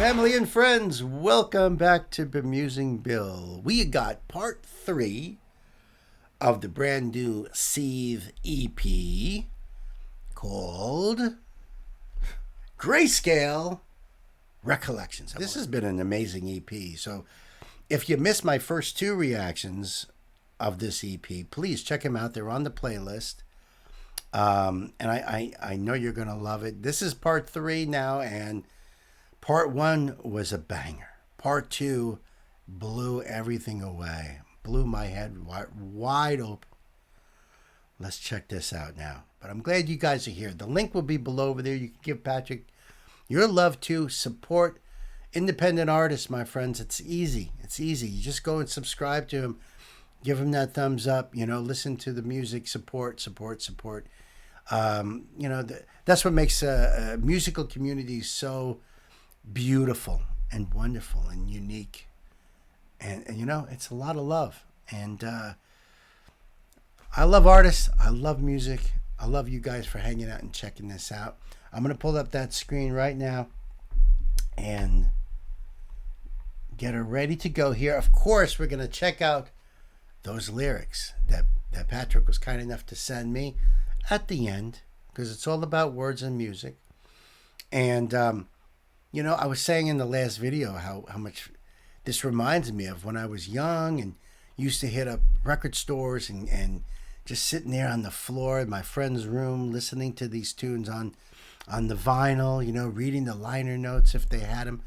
Family and friends, welcome back to Bemusing Bill. We got part 3 of the brand new SEETHE EP called Grayscale Recollections. This has been an amazing EP. So if you missed my first 2 reactions of this EP, please check them out. They're on the playlist. And I know you're going to love it. This is part 3 now, and part 1 was a banger. Part 2 blew everything away. Blew my head wide open. Let's check this out now. But I'm glad you guys are here. The link will be below over there. You can give Patrick your love to support independent artists, my friends. It's easy. It's easy. You just go and subscribe to him. Give him that thumbs up. You know, listen to the music. Support. You know, that's what makes a musical community so beautiful and wonderful and unique. And you know, it's a lot of love. And I love artists. I love music. I love you guys for hanging out and checking this out. I'm going to pull up that screen right now and get her ready to go here. Of course, we're going to check out those lyrics that Patrick was kind enough to send me at the end, because it's all about words and music. And, you know, I was saying in the last video how much this reminds me of when I was young and used to hit up record stores and just sitting there on the floor in my friend's room listening to these tunes on the vinyl, you know, reading the liner notes if they had them,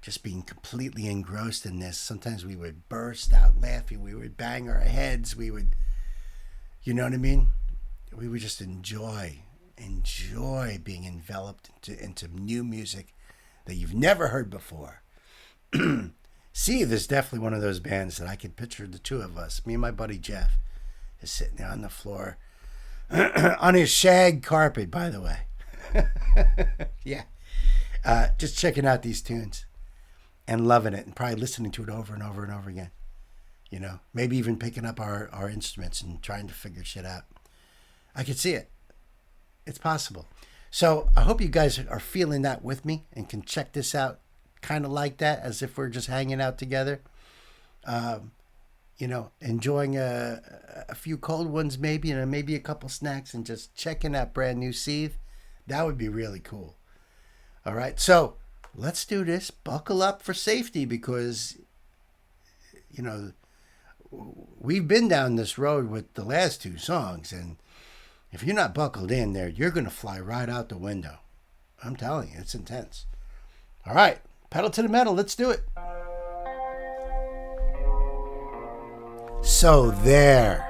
just being completely engrossed in this. Sometimes we would burst out laughing. We would bang our heads. We would, you know what I mean? We would just enjoy being enveloped into new music that you've never heard before. SEETHE is definitely one of those bands that I can picture the two of us. Me and my buddy Jeff is sitting there on the floor on his shag carpet, by the way. Yeah. Just checking out these tunes and loving it and probably listening to it over and over and over again. You know, maybe even picking up our instruments and trying to figure shit out. I could see it. It's possible. So I hope you guys are feeling that with me and can check this out kind of like that, as if we're just hanging out together. You know, enjoying a few cold ones maybe, and maybe a couple snacks, and just checking out brand new SEETHE. That would be really cool. All right, so let's do this. Buckle up for safety, because, you know, we've been down this road with the last 2 songs, and if you're not buckled in there, you're going to fly right out the window. I'm telling you, it's intense. All right, pedal to the metal. Let's do it. So there.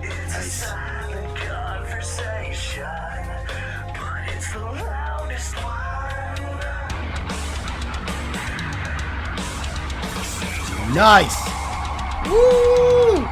It's a silent conversation, but it's the loudest one. Nice. Woo!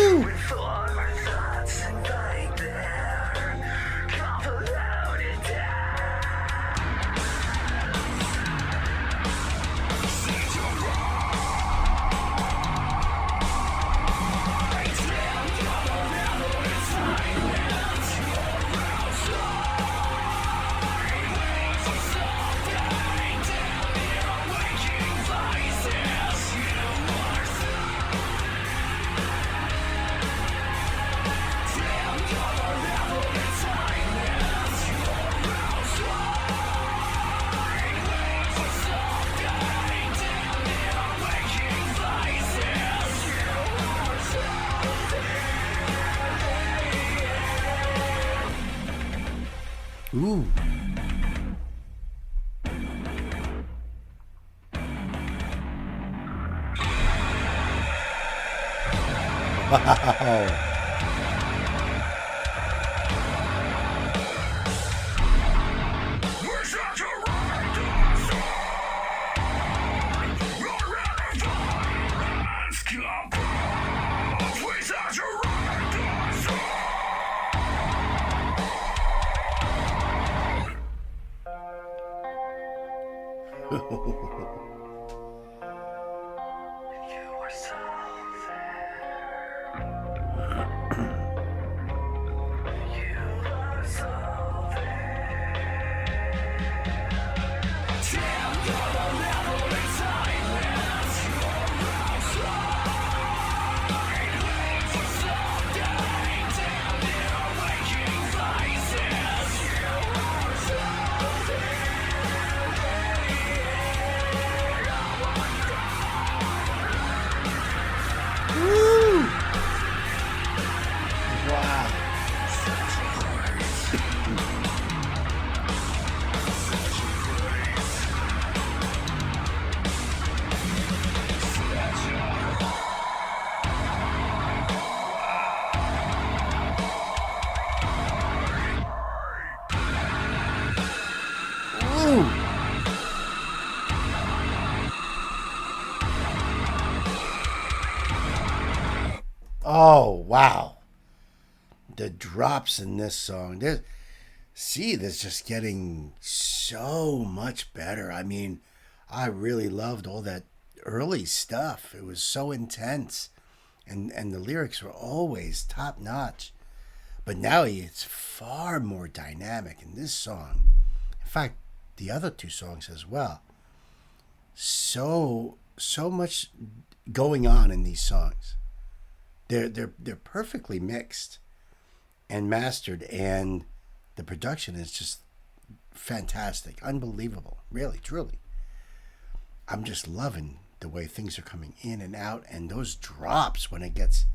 With armor Ooh. Wow. Woo! Wow. Ooh. Oh, wow. The drops in this song. There's just getting so much better. I mean, I really loved all that early stuff. It was so intense. And the lyrics were always top notch. But now it's far more dynamic in this song. In fact, the other two songs as well. So much going on in these songs. They're perfectly mixed and mastered, and the production is just fantastic, unbelievable, really, truly. I'm just loving the way things are coming in and out, and those drops when it gets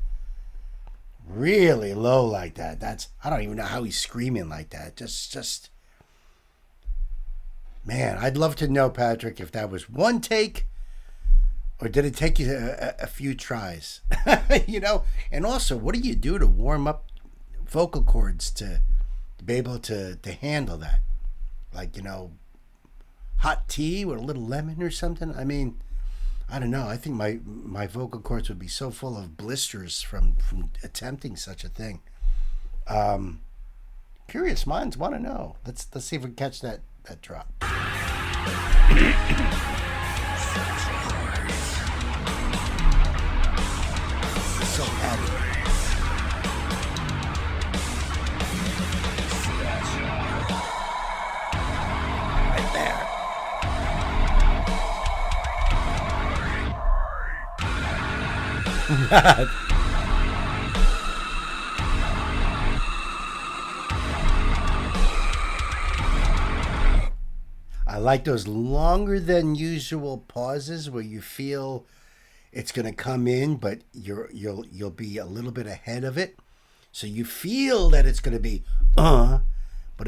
really low like that. I don't even know how he's screaming like that. Just man, I'd love to know, Patrick, if that was one take or did it take you a few tries? And also, what do you do to warm up vocal cords to be able to handle that? Like, hot tea with a little lemon or something? I mean, I don't know. I think my vocal cords would be so full of blisters from attempting such a thing. Curious minds want to know. Let's see if we can catch that drop. So heavy. Right there. I like those longer than usual pauses where you feel it's going to come in, but you'll be a little bit ahead of it. So you feel that it's going to be but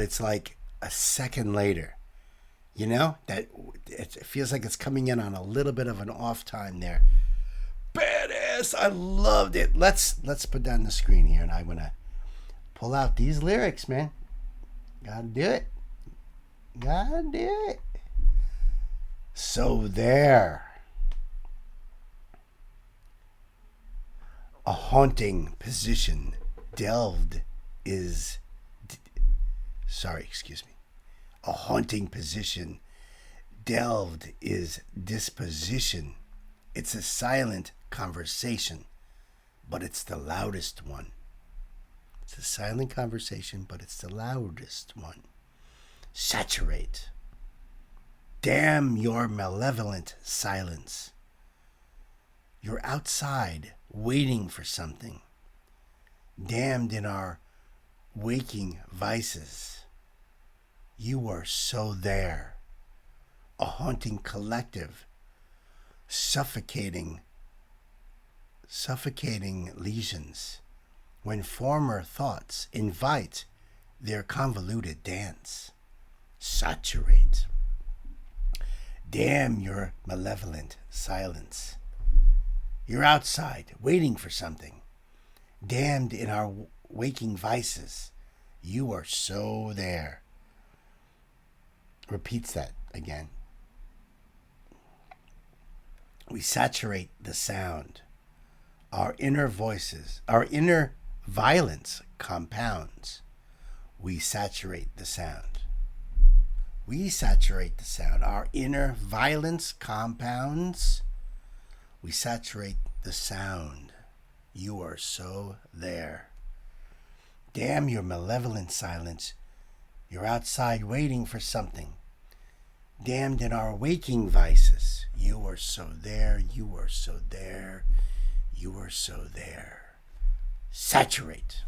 it's like a second later. That it feels like it's coming in on a little bit of an off time there. Badass! I loved it. Let's put down the screen here, and I'm gonna pull out these lyrics, man. Gotta do it. Gotta do it. So there. A haunting position delved is. Sorry, excuse me. A haunting position delved is disposition. It's a silent conversation, but it's the loudest one. It's a silent conversation, but it's the loudest one. Saturate. Damn your malevolent silence. You're outside waiting for something. Damned in our waking vices. You are so there. A haunting collective. Suffocating lesions. When former thoughts invite their convoluted dance. Saturate. Damn your malevolent silence. You're outside, waiting for something. Damned in our waking vices. You are so there. Repeats that again. We saturate the sound. Our inner voices, our inner violence compounds. We saturate the sound. We saturate the sound. Our inner violence compounds. We saturate the sound. You are so there. Damn your malevolent silence. You're outside waiting for something. Damned in our waking vices. You are so there. You are so there. You are so there. Saturate.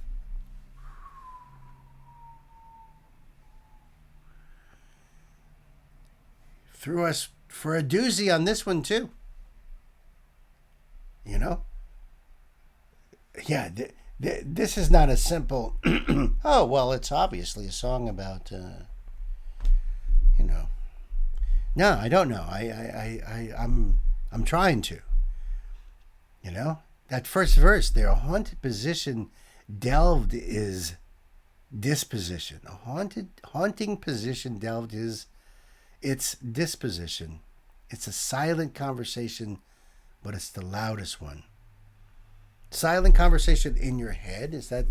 Threw us for a doozy on this one too. You know? Yeah, this is not a simple, oh, well, it's obviously a song about, you know. No, I don't know. I'm trying to. You know? That first verse there, a haunted position delved is disposition. A haunting position delved is its disposition. It's a silent conversation, but it's the loudest one. Silent conversation in your head, is that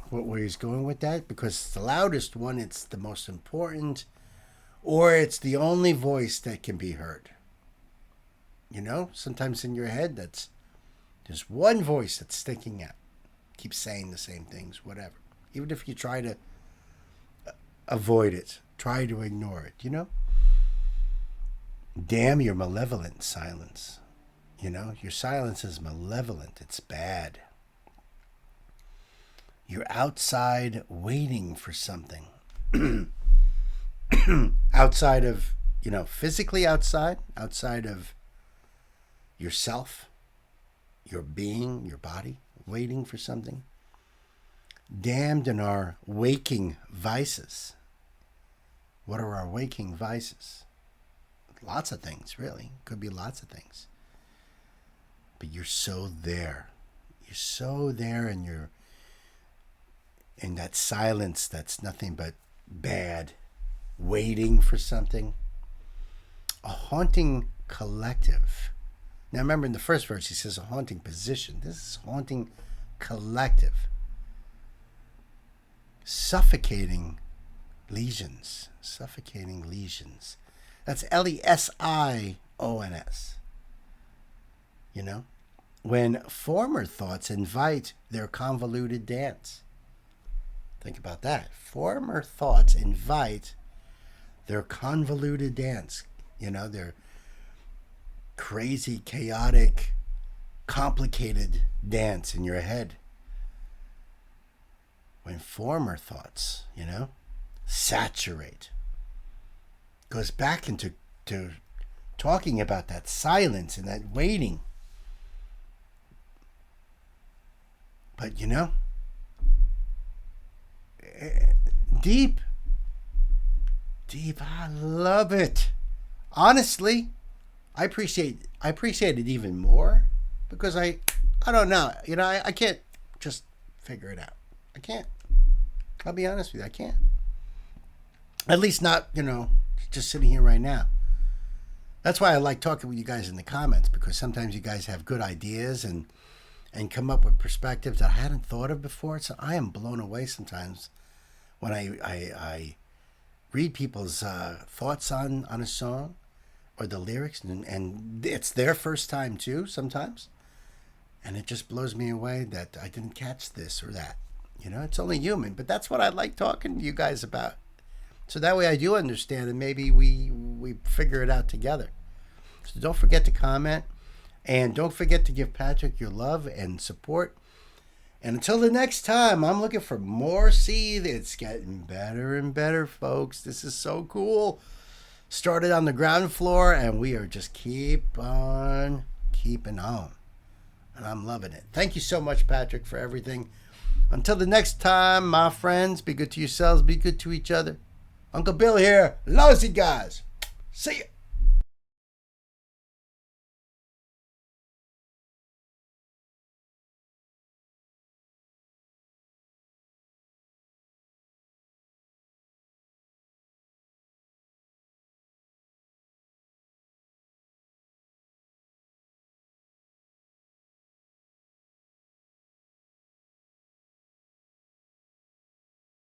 where he's going with that? Because it's the loudest one, it's the most important, or it's the only voice that can be heard. You know, sometimes in your head, there's one voice that's sticking out. Keeps saying the same things, whatever. Even if you try to avoid it, try to ignore it, you know? Damn your malevolent silence. You know, your silence is malevolent. It's bad. You're outside waiting for something. Outside of, you know, physically outside of yourself, your being, your body, waiting for something. Damned in our waking vices. What are our waking vices? Lots of things, really. Could be lots of things. But you're so there. You're so there, and you're in that silence that's nothing but bad, waiting for something. A haunting collective. Now remember, in the first verse he says a haunting position. This is haunting collective. Suffocating lesions. Suffocating lesions. That's Lesions. You know? When former thoughts invite their convoluted dance. Think about that. Former thoughts invite their convoluted dance. You know, their crazy, chaotic, complicated dance in your head. When former thoughts, you know, saturate. Goes back into talking about that silence and that waiting. But, you know, deep, I love it. Honestly, I appreciate it even more because I don't know. You know, I can't just figure it out. I can't. I'll be honest with you. I can't. At least not, you know, just sitting here right now. That's why I like talking with you guys in the comments, because sometimes you guys have good ideas and come up with perspectives that I hadn't thought of before. So I am blown away sometimes when I read people's thoughts on a song or the lyrics, and it's their first time too sometimes. And it just blows me away that I didn't catch this or that. You know, it's only human, but that's what I like talking to you guys about. So that way I do understand, and maybe we figure it out together. So don't forget to comment, and don't forget to give Patrick your love and support. And until the next time, I'm looking for more SEETHE. It's getting better and better, folks. This is so cool. Started on the ground floor, and we are just keep on keeping on. And I'm loving it. Thank you so much, Patrick, for everything. Until the next time, my friends, be good to yourselves, be good to each other. Uncle Bill here. Loves you guys. See ya.